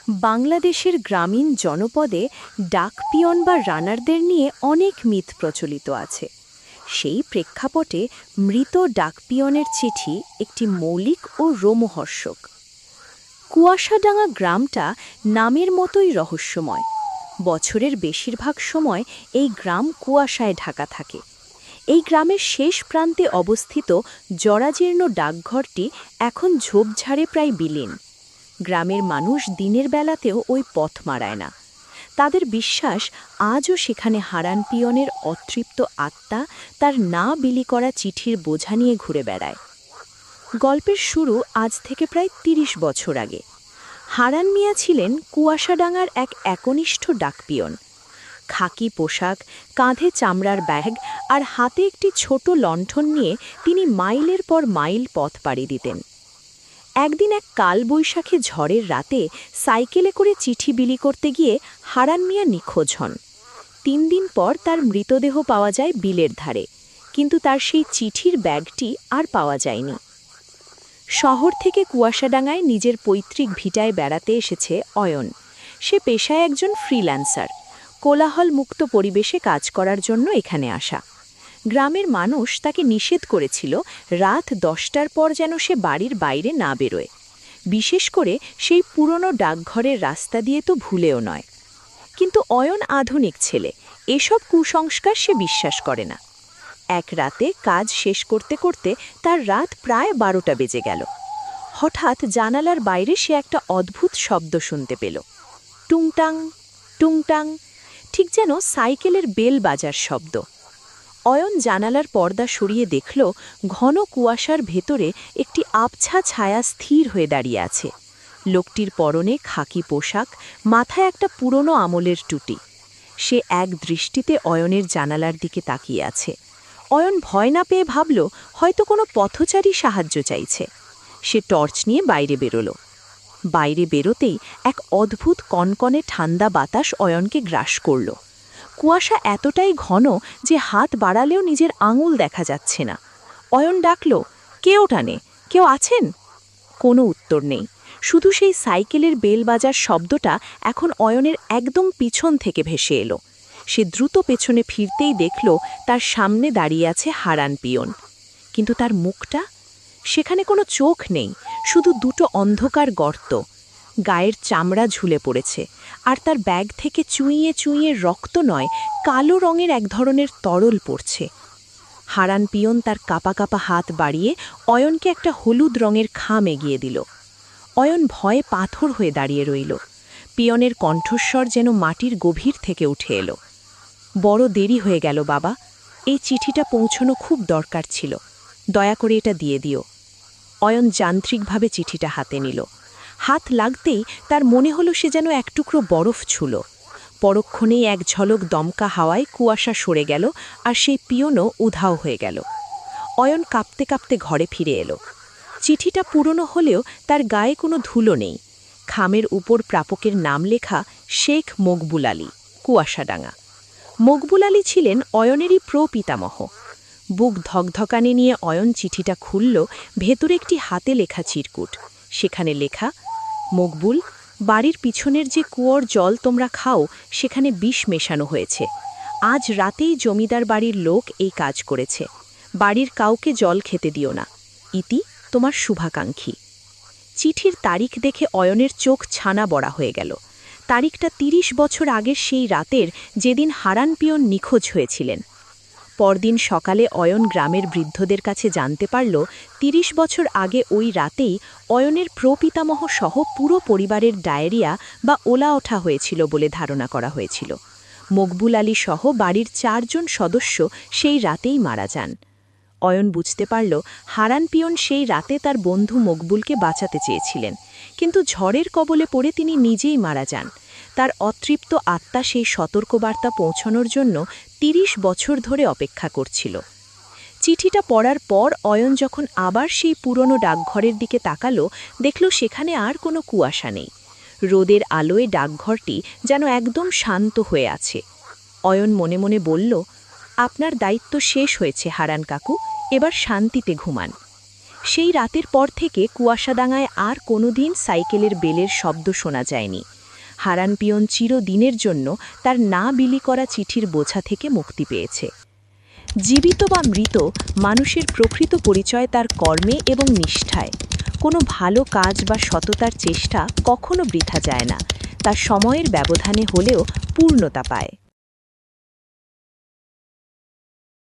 বাংলাদেশের গ্রামীণ জনপদে ডাকপিয়ন বা রানারদের নিয়ে অনেক মিথ প্রচলিত আছে। সেই প্রেক্ষাপটে মৃত ডাকপিয়নের চিঠি একটি মৌলিক ও রোমহর্ষক। কুয়াশাডাঙ্গা গ্রামটা নামের মতোই রহস্যময়। বছরের বেশিরভাগ সময় এই গ্রাম কুয়াশায় ঢাকা থাকে। এই গ্রামের শেষ প্রান্তে অবস্থিত জরাজীর্ণ ডাকঘরটি এখন ঝোপঝাড়ে প্রায় বিলীন। গ্রামের মানুষ দিনের বেলাতেও ওই পথ মারায় না। তাদের বিশ্বাস, আজও সেখানে হারান পিয়নের অতৃপ্ত আত্মা তার না বিলি করা চিঠির বোঝা নিয়ে ঘুরে বেড়ায়। গল্পের শুরু আজ থেকে প্রায় ৩০ বছর আগে। হারান মিয়া ছিলেন কুয়াশাডাঙ্গার এক একনিষ্ঠ ডাকপিয়ন। খাকি পোশাক, কাঁধে চামড়ার ব্যাগ আর হাতে একটি ছোট লণ্ঠন নিয়ে তিনি মাইলের পর মাইল পথ পাড়ি দিতেন। একদিন এক কালবৈশাখী ঝড়ের রাতে সাইকেলে করে চিঠি বিলি করতে গিয়ে হারান মিয়া নিখোঁজ হন। ৩ দিন পর তার মৃতদেহ পাওয়া যায় বিলের ধারে, কিন্তু তার সেই চিঠির ব্যাগটি আর পাওয়া যায়নি। শহর থেকে কুয়াশাডাঙ্গায় নিজের পৈতৃক ভিটায় বেড়াতে এসেছে অয়ন। সে পেশায় একজন ফ্রিল্যান্সার, কোলাহল মুক্ত পরিবেশে কাজ করার জন্য এখানে আসা। গ্রামের মানুষ তাকে নিষেধ করেছিল রাত 10টার পর যেন সে বাড়ির বাইরে না বেরোয়। বিশেষ করে সেই পুরনো ডাকঘরের রাস্তা দিয়ে তো ভুলেও নয়। কিন্তু অয়ন আধুনিক ছেলে, এসব কুসংস্কার সে বিশ্বাস করে না। এক রাতে কাজ শেষ করতে করতে তার রাত প্রায় 12টা বেজে গেল। হঠাৎ জানালার বাইরে সে একটা অদ্ভুত শব্দ শুনতে পেল। টুংটাং টুংটাং, ঠিক যেন সাইকেলের বেল বাজার শব্দ। অয়ন জানালার পর্দা সরিয়ে দেখল ঘন কুয়াশার ভেতরে একটি আবছা ছায়া স্থির হয়ে দাঁড়িয়ে আছে। লোকটির পরনে খাকি পোশাক, মাথায় একটা পুরনো আমলের টুটি। সে এক দৃষ্টিতে অয়নের জানালার দিকে তাকিয়ে আছে। অয়ন ভয় না পেয়ে ভাবল হয়তো কোনো পথচারী সাহায্য চাইছে। সে টর্চ নিয়ে বাইরে বেরোল। বাইরে বেরোতেই এক অদ্ভুত কনকনে ঠান্ডা বাতাস অয়নকে গ্রাস করল। কুয়াশা এতটাই ঘন যে হাত বাড়ালেও নিজের আঙুল দেখা যাচ্ছে না। অয়ন ডাকল, কে ওঠানে, কেউ আছেন? কোনো উত্তর নেই, শুধু সেই সাইকেলের বেল বাজার শব্দটা এখন অয়নের একদম পিছন থেকে ভেসে এলো। সে দ্রুত পেছনে ফিরতেই দেখল তার সামনে দাঁড়িয়ে আছে হারান পিয়ন। কিন্তু তার মুখটা, সেখানে কোনো চোখ নেই, শুধু দুটো অন্ধকার গর্ত। গায়ের চামড়া ঝুলে পড়েছে, আর তার ব্যাগ থেকে চুইয়ে চুইয়ে রক্ত নয়, কালো রঙের এক ধরনের তরল পড়ছে। হারান পিয়ন তার কাপা কাপা হাত বাড়িয়ে অয়নকে একটা হলুদ রঙের খাম এগিয়ে দিল। অয়ন ভয়ে পাথর হয়ে দাঁড়িয়ে রইল। পিয়নের কণ্ঠস্বর যেন মাটির গভীর থেকে উঠে এলো। বড় দেরি হয়ে গেল বাবা, এই চিঠিটা পৌঁছনো খুব দরকার ছিল, দয়া করে এটা দিয়ে দিও। অয়ন যান্ত্রিকভাবে চিঠিটা হাতে নিল। হাত লাগতেই তার মনে হলো সে যেন এক টুকরো বরফ ছুল। পরক্ষণেই এক ঝলক দমকা হাওয়ায় কুয়াশা সরে গেল, আর সেই পিয়নও উধাও হয়ে গেল। অয়ন কাঁপতে কাঁপতে ঘরে ফিরে এলো। চিঠিটা পুরনো হলেও তার গায়ে কোনো ধুলো নেই। খামের উপর প্রাপকের নাম লেখা শেখ মকবুল আলী, কুয়াশাডাঙ্গা। মকবুল আলী ছিলেন অয়নেরই প্রপিতামহ। বুক ধকধকানি নিয়ে অয়ন চিঠিটা খুলল। ভেতরে একটি হাতে লেখা চিরকুট। সেখানে লেখা, মকবুল, বাড়ির পিছনের যে কুয়োর জল তোমরা খাও সেখানে বিষ মেশানো হয়েছে। আজ রাতেই জমিদার বাড়ির লোক এই কাজ করেছে। বাড়ির কাউকে জল খেতে দিও না। ইতি, তোমার শুভাকাঙ্ক্ষী। চিঠির তারিখ দেখে অয়নের চোখ ছানা বড়া হয়ে গেল। তারিখটা ৩০ বছর আগের সেই রাতের, যেদিন হারান পিয়ন নিখোঁজ হয়েছিলেন। পরদিন সকালে অয়ন গ্রামের বৃদ্ধদের কাছে জানতে পারল ৩০ বছর আগে ওই রাতেই অয়নের প্রপিতামহ সহ পুরো পরিবারের ডায়রিয়া বা ওলা ওঠা হয়েছিল বলে ধারণা করা হয়েছিল। মকবুল আলী সহ বাড়ির ৪ জন সদস্য সেই রাতেই মারা যান। অয়ন বুঝতে পারল হারান পিয়ন সেই রাতে তার বন্ধু মকবুলকে বাঁচাতে চেয়েছিলেন, কিন্তু ঝড়ের কবলে পড়ে তিনি নিজেই মারা যান। তার অতৃপ্ত আত্মা সেই সতর্কবার্তা পৌঁছানোর জন্য ৩০ বছর ধরে অপেক্ষা করছিল। চিঠিটা পড়ার পর অয়ন যখন আবার সেই পুরনো ডাকঘরের দিকে তাকালো, দেখল সেখানে আর কোনো কুয়াশা নেই। রোদের আলোয় ডাকঘরটি যেন একদম শান্ত হয়ে আছে। অয়ন মনে মনে বলল, আপনার দায়িত্ব শেষ হয়েছে হারান কাকু, এবার শান্তিতে ঘুমান। সেই রাতের পর থেকে কুয়াশাডাঙ্গায় আর কোনোদিন সাইকেলের বেলের শব্দ শোনা যায়নি। হারান পিয়ন চিরদিনের জন্য তার না বিলি করা চিঠির বোঝা থেকে মুক্তি পেয়েছে। জীবিত বা মৃত, মানুষের প্রকৃত পরিচয় তার কর্মে এবং নিষ্ঠায়। কোনো ভালো কাজ বা সততার চেষ্টা কখনো বৃথা যায় না, তা সময়ের ব্যবধানে হলেও পূর্ণতা পায়।